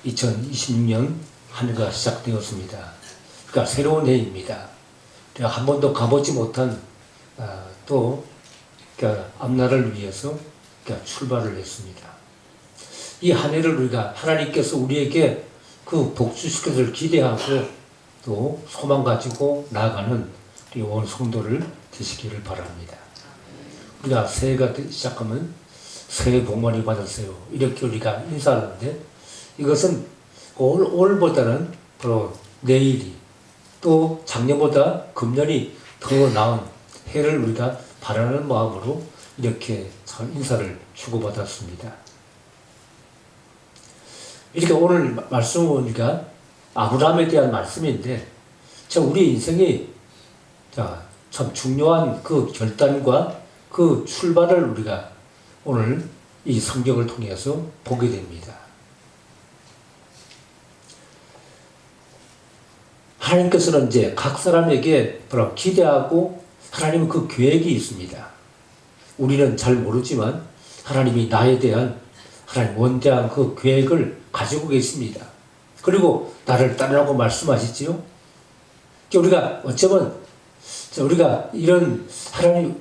2026년 한 해가 시작되었습니다. 그러니까 새로운 해입니다. 한 번도 가보지 못한 또 앞날을 위해서 출발을 했습니다. 이 한 해를 우리가 하나님께서 우리에게 그 복주시켜줄 기대하고 또 소망 가지고 나아가는 우리 온 성도를 되시기를 바랍니다. 우리가 새해가 시작하면 새해 복 많이 받으세요, 이렇게 우리가 인사하는데, 이것은 올보다는 바로 내일이 또 작년보다 금년이 더 나은 해를 우리가 바라는 마음으로 이렇게 인사를 주고받았습니다. 이렇게 오늘 말씀은 우리가 아브라함에 대한 말씀인데, 우리 인생이 참 중요한 그 결단과 그 출발을 우리가 오늘 이 성경을 통해서 보게 됩니다. 하나님께서는 이제 각 사람에게 바로 기대하고 하나님은 그 계획이 있습니다. 우리는 잘 모르지만 하나님이 나에 대한 하나님 원대한 그 계획을 가지고 계십니다. 그리고 나를 따르라고 말씀하시지요. 우리가 어쩌면 우리가 이런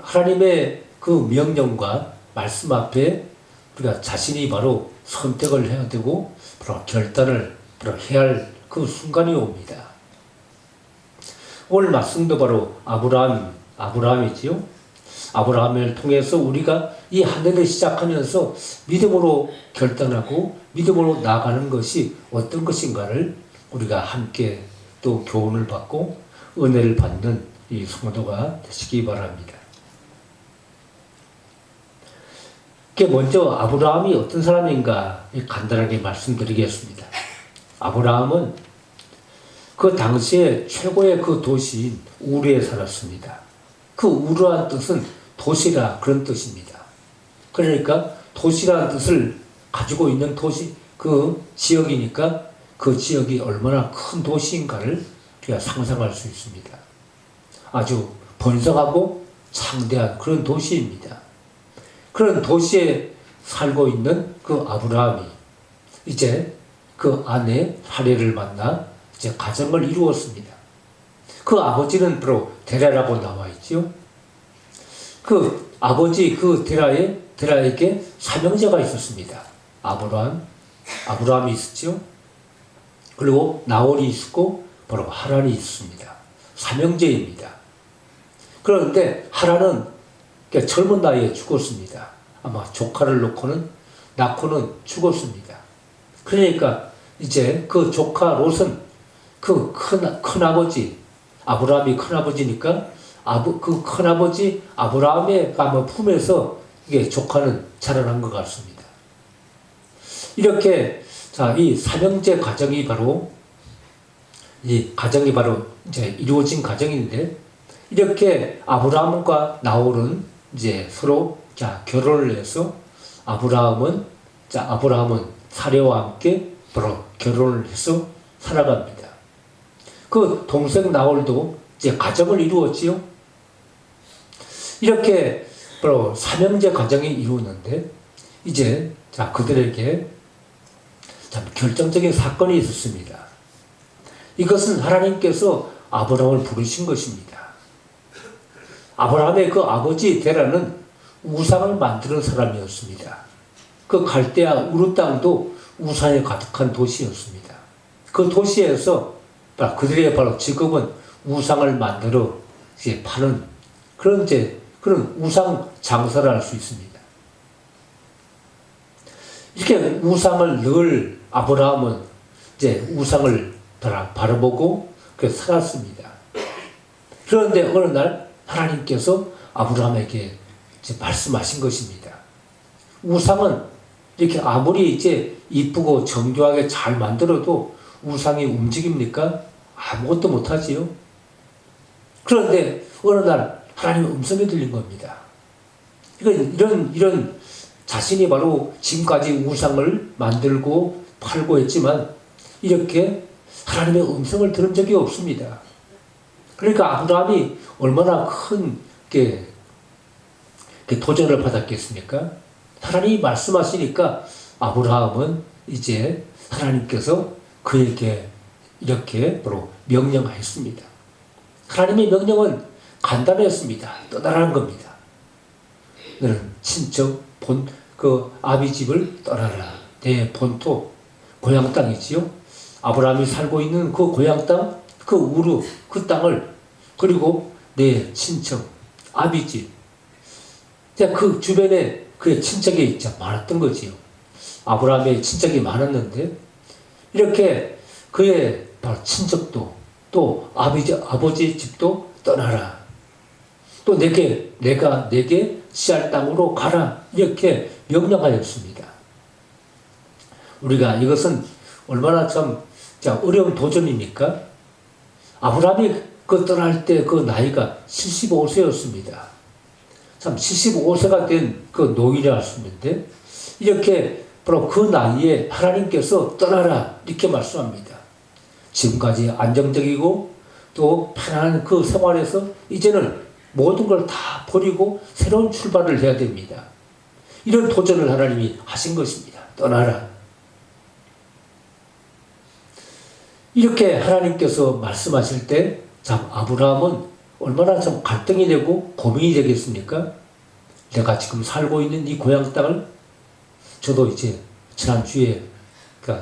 하나님의 그 명령과 말씀 앞에 우리가 자신이 바로 선택을 해야 되고 바로 결단을 바로 해야 할 그 순간이 옵니다. 오늘 말씀도 바로 아브라함이지요. 아브라함을 통해서 우리가 이 한 해를 시작하면서 믿음으로 결단하고 믿음으로 나아가는 것이 어떤 것인가를 우리가 함께 또 교훈을 받고 은혜를 받는 이 성도가 되시기 바랍니다. 먼저 아브라함이 어떤 사람인가 간단하게 말씀드리겠습니다. 아브라함은 그 당시에 최고의 그 도시인 우르에 살았습니다. 그 우르한 뜻은 도시라, 그런 뜻입니다. 그러니까 도시라는 뜻을 가지고 있는 도시, 그 지역이니까 그 지역이 얼마나 큰 도시인가를 우리가 상상할 수 있습니다. 아주 번성하고 창대한 그런 도시입니다. 그런 도시에 살고 있는 그 아브라함이 이제 그 아내 사레를 만나 이제 가정을 이루었습니다. 그 아버지는 바로 데라라고 나와 있죠. 그 아버지 그 데라에게 삼형제가 있었습니다. 아브라함이 있었죠. 그리고 나홀이 있었고 바로 하란이 있습니다. 삼형제입니다. 그런데 하란은 젊은 나이에 죽었습니다. 아마 조카를 낳고는 죽었습니다. 그러니까 이제 그 조카 롯은 그 큰아버지, 아브라함이 큰아버지니까 그 큰아버지 아브라함의 아마 품에서 이게 조카는 자라난 것 같습니다. 이렇게 이 삼형제 가정이 바로 이제 이루어진 가정인데, 이렇게 아브라함과 나홀은 이제 서로 결혼을 해서 아브라함은 사레와 함께 바로 결혼을 해서 살아갑니다. 그 동생 나홀도 이제 가정을 이루었지요. 이렇게 바로 삼형제 가정이 이루었는데, 이제 그들에게 참 결정적인 사건이 있었습니다. 이것은 하나님께서 아브라함을 부르신 것입니다. 아브라함의 그 아버지 데라는 우상을 만드는 사람이었습니다. 그 갈대아 우르 땅도 우상에 가득한 도시였습니다. 그 도시에서 그들의 바로 직업은 우상을 만들어 이제 파는 그런 우상 장사를 할 수 있습니다. 이렇게 우상을 늘 아브라함은 이제 우상을 바라보고 살았습니다. 그런데 어느 날 하나님께서 아브라함에게 이제 말씀하신 것입니다. 우상은 이렇게 아무리 이제 이쁘고 정교하게 잘 만들어도 우상이 움직입니까? 아무것도 못하지요. 그런데 어느 날 하나님의 음성이 들린 겁니다. 이런 자신이 바로 지금까지 우상을 만들고 팔고 했지만 이렇게 하나님의 음성을 들은 적이 없습니다. 그러니까 아브라함이 얼마나 큰 도전을 받았겠습니까? 하나님이 말씀하시니까 아브라함은 이제 하나님께서 그에게 이렇게 바로 명령하였습니다. 하나님의 명령은 간단했습니다. 떠나라는 겁니다. 너는 친척 그 아비 집을 떠나라. 내 본토 고향 땅이지요. 아브라함이 살고 있는 그 고향 땅, 그 우르 그 땅을, 그리고 내 친척 아비 집, 그 주변에 그의 친척이 많았던 거지요. 아브라함의 친척이 많았는데 이렇게 그의 바로 친척도 또 아버지 집도 떠나라. 또 내가 내게 씨할 땅으로 가라. 이렇게 명령하였습니다. 우리가 이것은 얼마나 참 어려운 도전입니까? 아브라함이 그 떠날 때 그 나이가 75세였습니다. 참 75세가 된 그 노인이었는데 이렇게 바로 그 나이에 하나님께서 떠나라 이렇게 말씀합니다. 지금까지 안정적이고 또 편안한 그 생활에서 이제는 모든 걸 다 버리고 새로운 출발을 해야 됩니다. 이런 도전을 하나님이 하신 것입니다. 떠나라. 이렇게 하나님께서 말씀하실 때 참 아브라함은 얼마나 좀 갈등이 되고 고민이 되겠습니까? 내가 지금 살고 있는 이 고향 땅을, 저도 이제 지난주에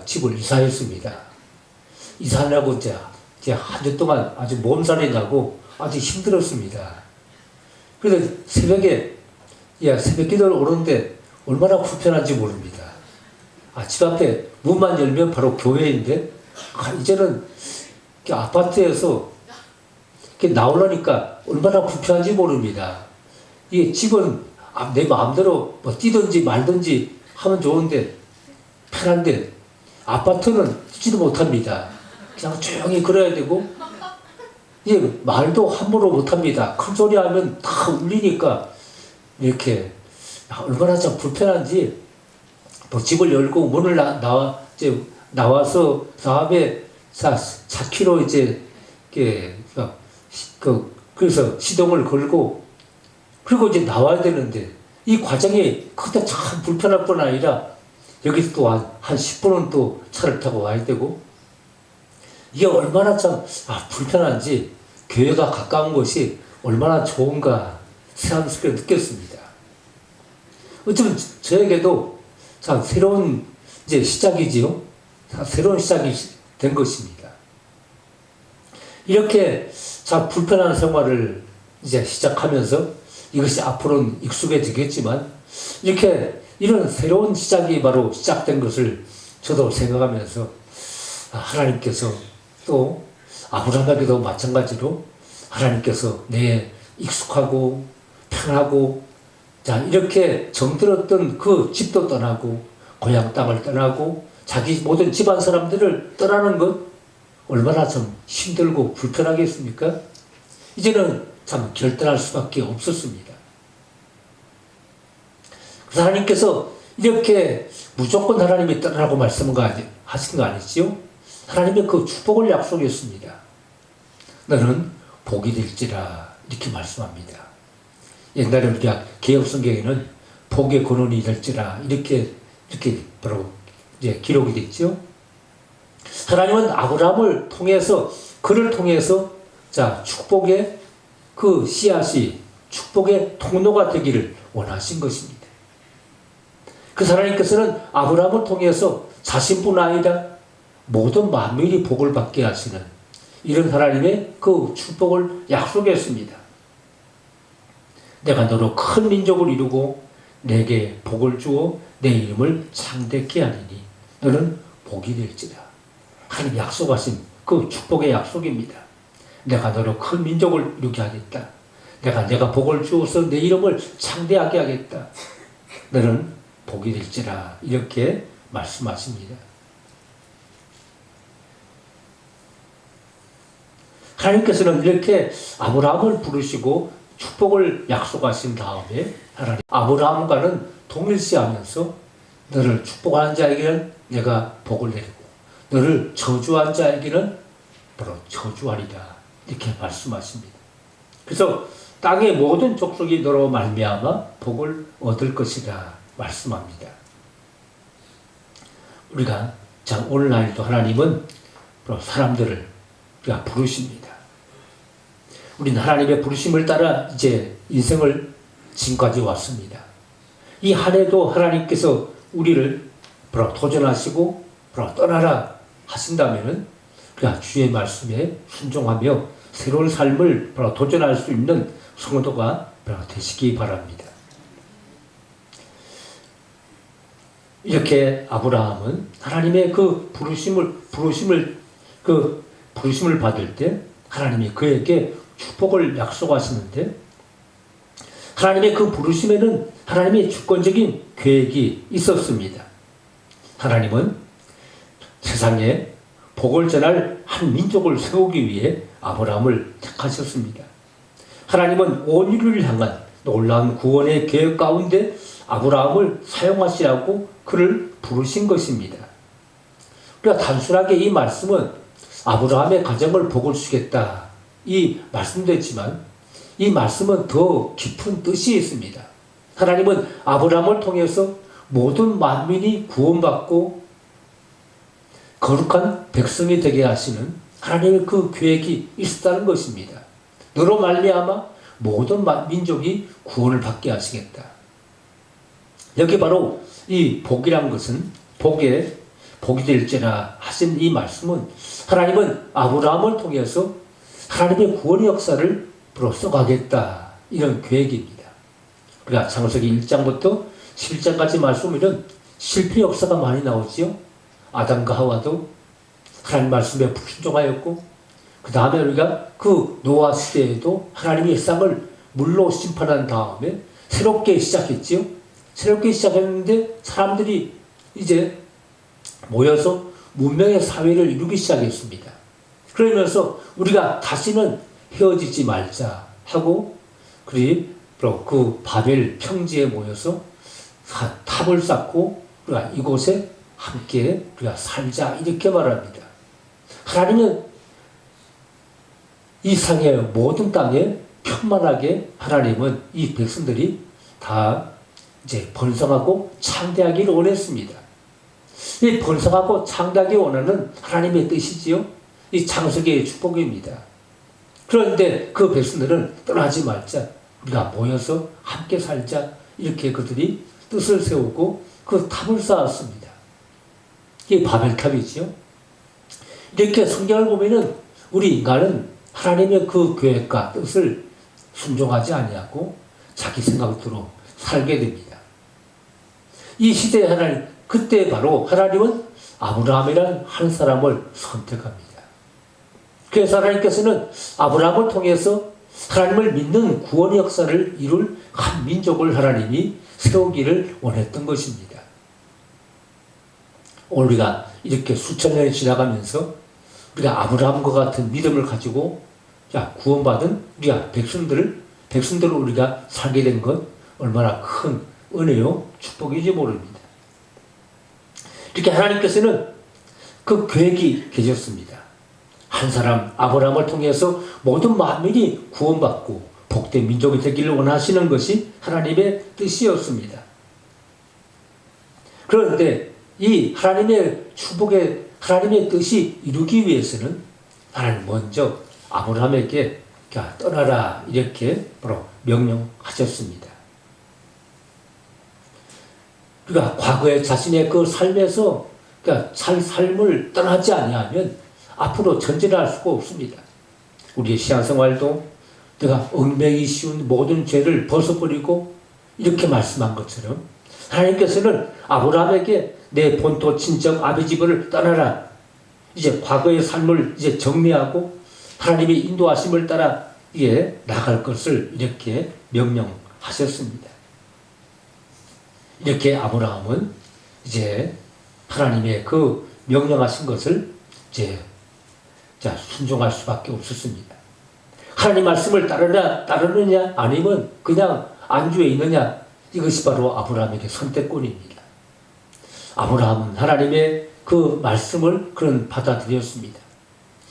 집을 이사했습니다. 이사하려고 이제 한 주 동안 아주 몸살이 나고 아주 힘들었습니다. 그래서 새벽에 새벽 기도를 오는데 얼마나 불편한지 모릅니다. 집 앞에 문만 열면 바로 교회인데 이제는 아파트에서 나오려니까 얼마나 불편한지 모릅니다. 이 집은 내 마음대로 뭐 뛰든지 말든지 하면 좋은데 편한데 아파트는 뛰지도 못합니다. 그냥 조용히 걸어야 되고 말도 함부로 못합니다. 큰 소리 하면 다 울리니까 이렇게 얼마나 좀 불편한지 뭐 집을 열고 문을 나와서 다음에 4km 이제 그래서 시동을 걸고 그리고 이제 나와야 되는데 이 과정이 그때 참 불편할 뿐 아니라 여기서 또 한 10분은 또 차를 타고 와야 되고 이게 얼마나 참 불편한지 교회가 가까운 것이 얼마나 좋은가 새삼스럽게 느꼈습니다. 어쩌면 저에게도 참 새로운 이제 시작이지요. 새로운 시작이 된 것입니다. 이렇게 참 불편한 생활을 이제 시작하면서 이것이 앞으로는 익숙해지겠지만 이렇게 이런 새로운 시작이 바로 시작된 것을 저도 생각하면서 하나님께서 또 아브라함에게도 마찬가지로 하나님께서 내 익숙하고 편하고 이렇게 정들었던 그 집도 떠나고 고향 땅을 떠나고 자기 모든 집안 사람들을 떠나는 것 얼마나 좀 힘들고 불편하겠습니까? 이제는 참 결단할 수밖에 없었습니다. 그래서 하나님께서 이렇게 무조건 하나님이 떠나라고 하신 거 아니지요? 하나님의 그 축복을 약속했습니다. 너는 복이 될지라 이렇게 말씀합니다. 옛날에 우리가 개혁성경에는 복의 근원이 될지라 이렇게 바로 이제 기록이 됐죠. 하나님은 아브라함을 통해서 그를 통해서 축복의 그 씨앗이 축복의 통로가 되기를 원하신 것입니다. 그래서 하나님께서는 아브라함을 통해서 자신뿐 아니라 모든 만민이 복을 받게 하시는 이런 하나님의 그 축복을 약속했습니다. 내가 너로 큰 민족을 이루고 내게 복을 주어 내 이름을 창대케 하리니 너는 복이 될지라. 하나님 약속하신 그 축복의 약속입니다. 내가 너로 큰 민족을 이루게 하겠다. 내가 복을 주어서 내 이름을 창대하게 하겠다. 너는 복이 될지라. 이렇게 말씀하십니다. 하나님께서는 이렇게 아브라함을 부르시고 축복을 약속하신 다음에 하나님 아브라함과는 동일시하면서 너를 축복하는 자에게는 내가 복을 내리고 너를 저주한 자에게는 바로 저주하리라 이렇게 말씀하십니다. 그래서 땅의 모든 족속이 너로 말미암아 복을 얻을 것이라 말씀합니다. 우리가 자 오늘날도 하나님은 사람들을 우리가 부르십니다. 우리는 하나님의 부르심을 따라 이제 인생을 지금까지 왔습니다. 이 한 해도 하나님께서 우리를 도전하시고 떠나라 하신다면은 우리가 주의 말씀에 순종하며 새로운 삶을 도전할 수 있는 성도가 되시기 바랍니다. 이렇게 아브라함은 하나님의 그 부르심을 받을 때 하나님이 그에게 축복을 약속하시는데, 하나님의 그 부르심에는 하나님의 주권적인 계획이 있었습니다. 하나님은 세상에 복을 전할 한 민족을 세우기 위해 아브라함을 택하셨습니다. 하나님은 온 인류를 향한 놀라운 구원의 계획 가운데 아브라함을 사용하시라고 그를 부르신 것입니다. 그러니까 단순하게 이 말씀은 아브라함의 가정을 복을 주겠다 이 말씀됐지만, 이 말씀은 더 깊은 뜻이 있습니다. 하나님은 아브라함을 통해서 모든 만민이 구원받고 거룩한 백성이 되게 하시는 하나님의 그 계획이 있었다는 것입니다. 너로 말미암아 모든 민족이 구원을 받게 하시겠다. 여기 바로 이 복이란 것은 복이 될지라 하신 이 말씀은 하나님은 아브라함을 통해서 하나님의 구원의 역사를 써가겠다 이런 계획입니다. 우리가 창세기 1장부터 11장까지 말씀이면 실패 역사가 많이 나오지요. 아담과 하와도 하나님 말씀에 불순종하였고, 그 다음에 우리가 그 노아 시대에도 하나님이 세상을 물로 심판한 다음에 새롭게 시작했지요. 새롭게 시작했는데 사람들이 이제 모여서 문명의 사회를 이루기 시작했습니다. 그러면서 우리가 다시는 헤어지지 말자 하고, 그리고 그 바벨 평지에 모여서 탑을 쌓고 우리가 이곳에 함께 우리가 살자 이렇게 말합니다. 하나님은 이 세상의 모든 땅에 편만하게 하나님은 이 백성들이 다 이제 번성하고 창대하기를 원했습니다. 이 번성하고 창대하기 원하는 하나님의 뜻이지요. 이 창세기의 축복입니다. 그런데 그 백성들은 떠나지 말자, 우리가 모여서 함께 살자 이렇게 그들이 뜻을 세우고 그 탑을 쌓았습니다. 이게 바벨탑이지요. 이렇게 성경을 보면은 우리 인간은 하나님의 그 계획과 뜻을 순종하지 아니하고 자기 생각대로 살게 됩니다. 이 시대에 그때 바로 하나님은 아브라함이라는 한 사람을 선택합니다. 그래서 하나님께서는 아브라함을 통해서 하나님을 믿는 구원의 역사를 이룰 한 민족을 하나님이 세우기를 원했던 것입니다. 오늘 우리가 이렇게 수천 년이 지나가면서 우리가 아브라함과 같은 믿음을 가지고 구원받은 우리가 백성들을 우리가 살게 된 것 얼마나 큰 은혜요 축복인지 모릅니다. 이렇게 하나님께서는 그 계획이 계셨습니다. 한 사람 아브라함을 통해서 모든 만민이 구원받고 복된 민족이 되기를 원하시는 것이 하나님의 뜻이었습니다. 그런데 이 하나님의 하나님의 뜻이 이루기 위해서는 하나님 먼저 아브라함에게 떠나라 이렇게 바로 명령하셨습니다. 그러니까 과거의 자신의 그 삶에서 삶을 떠나지 아니하면 앞으로 전진할 수가 없습니다. 우리의 신앙생활도 내가 얽매이기 쉬운 모든 죄를 벗어버리고 이렇게 말씀한 것처럼 하나님께서는 아브라함에게 내 본토 친정 아비 집을 떠나라. 이제 과거의 삶을 이제 정리하고 하나님의 인도하심을 따라 나갈 것을 이렇게 명령하셨습니다. 이렇게 아브라함은 이제 하나님의 그 명령하신 것을 이제 순종할 수밖에 없었습니다. 하나님 말씀을 따르느냐 아니면 그냥 안주해 있느냐, 이것이 바로 아브라함에게 선택권입니다. 아브라함은 하나님의 그 말씀을 그런 받아들였습니다.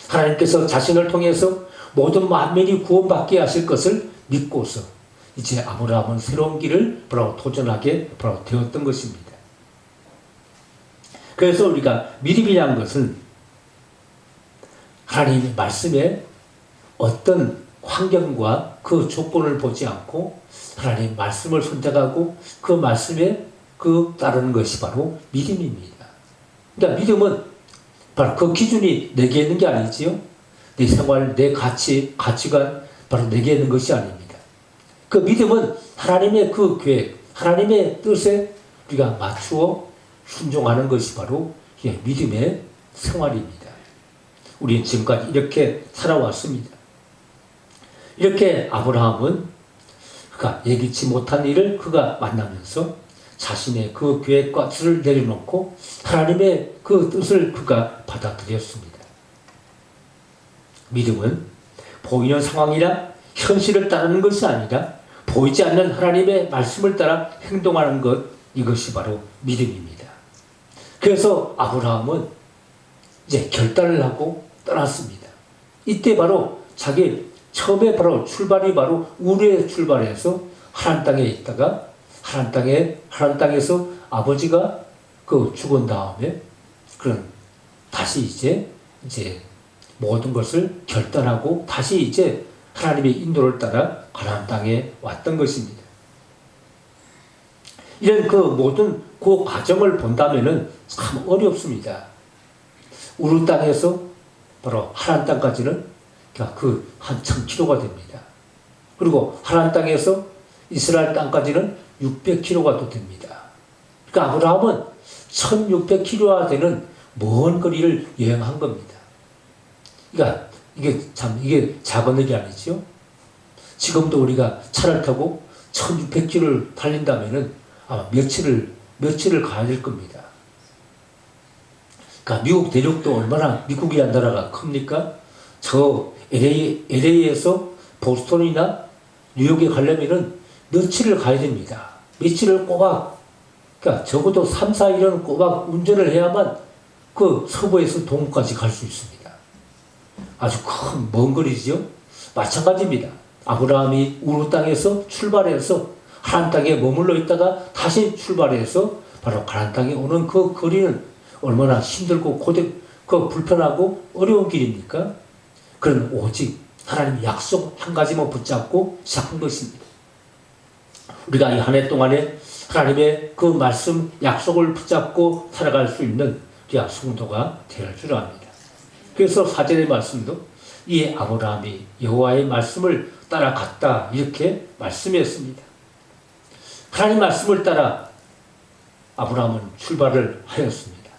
하나님께서 자신을 통해서 모든 만민이 구원받게 하실 것을 믿고서 이제 아브라함은 새로운 길을 도전하게 되었던 것입니다. 그래서 우리가 믿음이라는 것은 하나님의 말씀에 어떤 환경과 그 조건을 보지 않고 하나님 말씀을 선택하고 그 말씀에 따르는 것이 바로 믿음입니다. 그러니까 믿음은 바로 그 기준이 내게 있는 게 아니지요. 내 생활, 내 가치관, 바로 내게 있는 것이 아닙니다. 그 믿음은 하나님의 그 계획, 하나님의 뜻에 우리가 맞추어 순종하는 것이 바로 믿음의 생활입니다. 우리는 지금까지 이렇게 살아왔습니다. 이렇게 아브라함은 그가 예기치 못한 일을 그가 만나면서 자신의 그 계획과 뜻을 내려놓고 하나님의 그 뜻을 그가 받아들였습니다. 믿음은 보이는 상황이나 현실을 따르는 것이 아니라 보이지 않는 하나님의 말씀을 따라 행동하는 것, 이것이 바로 믿음입니다. 그래서 아브라함은 이제 결단을 하고 떠났습니다. 이때 바로 자기 처음에 바로 출발이 바로 우르에 출발해서 하나님 땅에 있다가 하나님 땅에서 아버지가 죽은 다음에 다시 이제 모든 것을 결단하고 다시 이제 하나님의 인도를 따라 가나안 땅에 왔던 것입니다. 이런 모든 그 과정을 본다면은 참 어렵습니다. 우르 땅에서 바로 하나님 땅까지는 한 1000km가 됩니다. 그리고 하나님 땅에서 이스라엘 땅까지는 600km가 또 됩니다. 그러니까 아브라함은 1600km가 되는 먼 거리를 여행한 겁니다. 그러니까 이게 작은 일이 아니죠. 지금도 우리가 차를 타고 1600km를 달린다면은 아마 며칠을 가야 될 겁니다. 그러니까 미국 대륙도 얼마나 미국이란 나라가 큽니까? 저 LA에서 보스턴이나 뉴욕에 가려면은 며칠을 가야 됩니다. 며칠을 꼬박, 그러니까 적어도 3, 4일은 꼬박 운전을 해야만 서부에서 동부까지 갈 수 있습니다. 아주 큰 먼 거리죠. 마찬가지입니다. 아브라함이 우르 땅에서 출발해서 하나님 땅에 머물러 있다가 다시 출발해서 바로 가나안 땅에 오는 그 거리는 얼마나 힘들고 불편하고 어려운 길입니까? 그런 오직 하나님의 약속 한 가지만 붙잡고 시작한 것입니다. 우리가 이 한 해 동안에 하나님의 그 말씀 약속을 붙잡고 살아갈 수 있는 우리가 성도가 되어야 줄 압니다. 그래서 사절의 말씀도 이 아브라함이 여호와의 말씀을 따라갔다 이렇게 말씀했습니다. 하나님 말씀을 따라 아브라함은 출발을 하였습니다.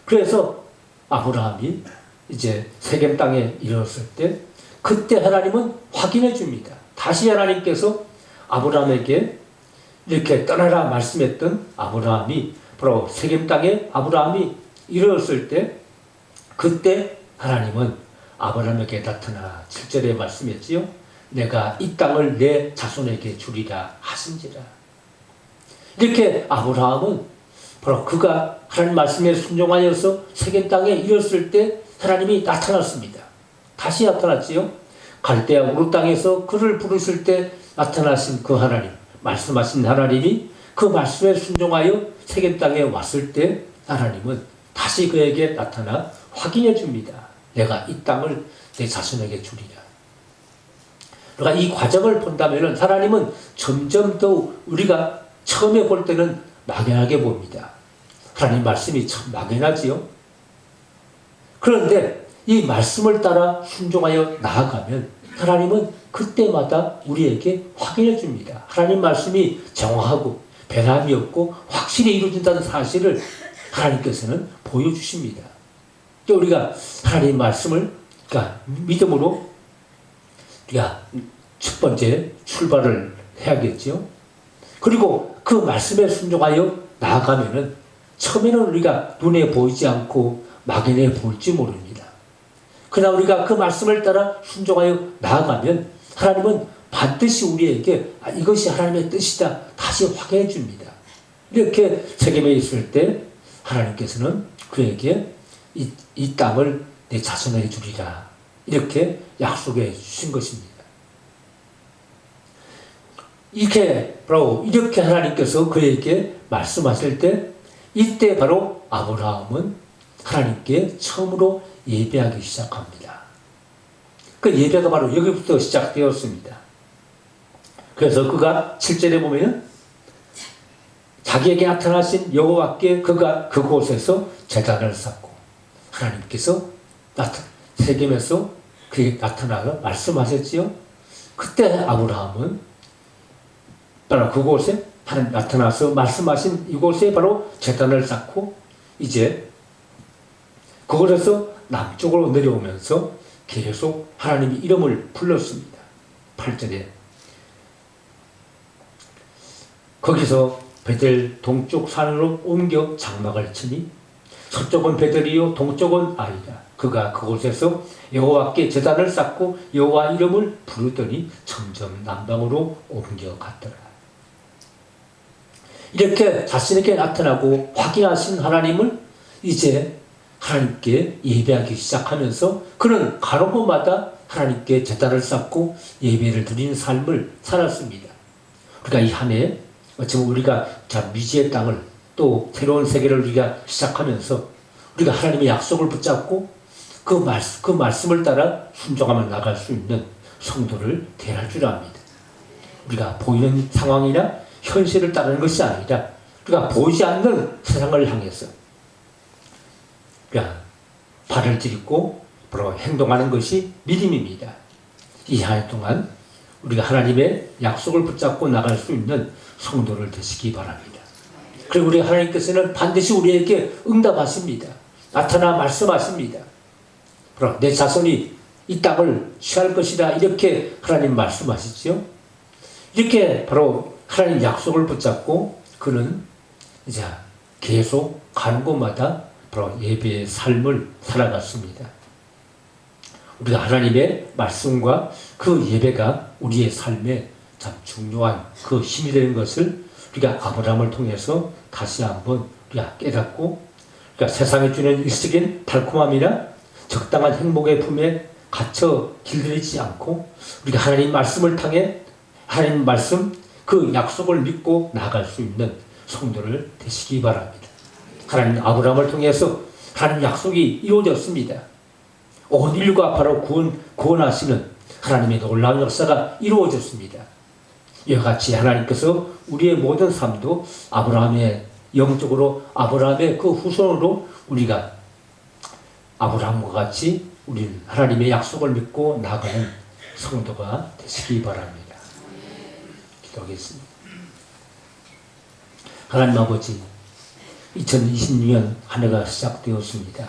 그래서 아브라함이 이제 세겜 땅에 이르렀을 때 그때 하나님은 확인해 줍니다. 다시 하나님께서 아브라함에게 이렇게 떠나라 말씀했던 아브라함이 바로 세겜 땅에 아브라함이 이르렀을 때 그때 하나님은 아브라함에게 나타나 7절에 말씀했지요. 내가 이 땅을 내 자손에게 주리라 하신지라. 이렇게 아브라함은 바로 그가 하나님 말씀에 순종하여서 세겜 땅에 이르렀을 때 하나님이 나타났습니다. 다시 나타났지요. 갈대아 우르 땅에서 그를 부르실 때 나타나신 그 하나님, 말씀하신 하나님이 그 말씀에 순종하여 세겜 땅에 왔을 때 하나님은 다시 그에게 나타나 확인해 줍니다. 내가 이 땅을 내 자손에게 주리라. 그러니까 이 과정을 본다면 하나님은 점점 더 우리가 처음에 볼 때는 막연하게 봅니다. 하나님 말씀이 참 막연하지요. 그런데 이 말씀을 따라 순종하여 나아가면 하나님은 그때마다 우리에게 확인해 줍니다. 하나님 말씀이 정확하고 변함이 없고 확실히 이루어진다는 사실을 하나님께서는 보여주십니다. 우리가 하나님 말씀을 믿음으로 우리가 첫 번째 출발을 해야겠죠. 그리고 그 말씀에 순종하여 나아가면은 처음에는 우리가 눈에 보이지 않고 막연해 보일지 모릅니다. 그러나 우리가 그 말씀을 따라 순종하여 나아가면 하나님은 반드시 우리에게 이것이 하나님의 뜻이다 다시 확인해 줍니다. 이렇게 세겜에 있을 때 하나님께서는 그에게 이 땅을 내 자손에게 주리라 이렇게 약속해 주신 것입니다. 이렇게 하나님께서 그에게 말씀하실 때 이때 바로 아브라함은 하나님께 처음으로 예배하기 시작합니다. 그 예배가 바로 여기부터 시작되었습니다. 그래서 그가 7절에 보면 자기에게 나타나신 여호와께 그가 그곳에서 제단을 쌓고 하나님께서 세겜에서 그에게 나타나서 말씀하셨지요. 그때 아브라함은 바로 그곳에 하나님 나타나서 말씀하신 이곳에 바로 제단을 쌓고 이제 그곳에서 남쪽으로 내려오면서 계속 하나님의 이름을 불렀습니다. 8절에 거기서 베델 동쪽 산으로 옮겨 장막을 치니 서쪽은 베델이요 동쪽은 아이라. 그가 그곳에서 여호와께 제단을 쌓고 여호와 이름을 부르더니 점점 남방으로 옮겨갔더라. 이렇게 자신에게 나타나고 확인하신 하나님을 이제 하나님께 예배하기 시작하면서 그는 가는 곳마다 하나님께 제단을 쌓고 예배를 드리는 삶을 살았습니다. 우리가 이 한 해 지금 우리가 미지의 땅을 또 새로운 세계를 우리가 시작하면서 우리가 하나님의 약속을 붙잡고 그 말씀을 따라 순종하며 나갈 수 있는 성도를 대할 줄 압니다. 우리가 보이는 상황이나 현실을 따르는 것이 아니라 우리가 보이지 않는 세상을 향해서 발을 들이고 바로 행동하는 것이 믿음입니다. 이 한 해 동안 우리가 하나님의 약속을 붙잡고 나갈 수 있는 성도를 되시기 바랍니다. 그리고 우리 하나님께서는 반드시 우리에게 응답하십니다. 나타나 말씀하십니다. 바로 내 자손이 이 땅을 취할 것이다 이렇게 하나님 말씀하시죠. 이렇게 바로 하나님 약속을 붙잡고 그는 이제 계속 가는 곳마다 바로 예배의 삶을 살아갔습니다. 우리가 하나님의 말씀과 그 예배가 우리의 삶에 참 중요한 그 힘이 되는 것을 우리가 아브라함을 통해서 다시 한번 우리가 깨닫고 그러니까 세상에 주는 일시적인 달콤함이나 적당한 행복의 품에 갇혀 길들이지 않고 우리가 하나님 말씀을 통해 하나님 말씀 그 약속을 믿고 나아갈 수 있는 성도를 되시기 바랍니다. 하나님 아브라함을 통해서 하나님 약속이 이루어졌습니다. 온 인류가 바로 구원하시는 하나님의 놀라운 역사가 이루어졌습니다. 이와 같이 하나님께서 우리의 모든 삶도 아브라함의 영적으로 아브라함의 그 후손으로 우리가 아브라함과 같이 우리는 하나님의 약속을 믿고 나아가는 성도가 되시기 바랍니다. 기도하겠습니다. 하나님 아버지 2026년 한 해가 시작되었습니다.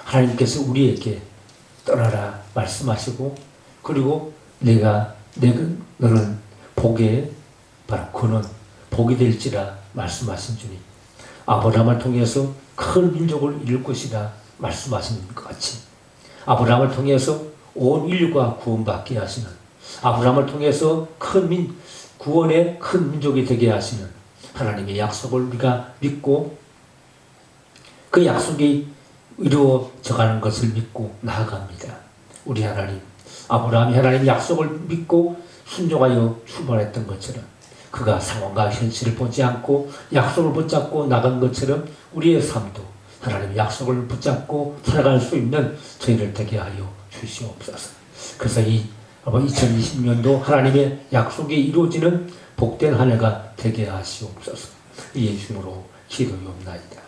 하나님께서 우리에게 떠나라 말씀하시고 그리고 너는 복의 바로 그는 복이 될지라 말씀하신 주님 아브라함을 통해서 큰 민족을 이룰 것이라 말씀하신 것 같이 아브라함을 통해서 온 인류가 구원받게 하시는 아브라함을 통해서 구원의 큰 민족이 되게 하시는 하나님의 약속을 우리가 믿고 그 약속이 이루어져가는 것을 믿고 나아갑니다. 우리 하나님 아브라함이 하나님의 약속을 믿고 순종하여 출발했던 것처럼 그가 상황과 현실을 보지 않고 약속을 붙잡고 나간 것처럼 우리의 삶도 하나님의 약속을 붙잡고 살아갈 수 있는 저희를 되게 하여 주시옵소서. 그래서 이 2020년도 하나님의 약속이 이루어지는 복된 한 해가 되게 하시옵소서. 예수님으로 기도하옵나이다.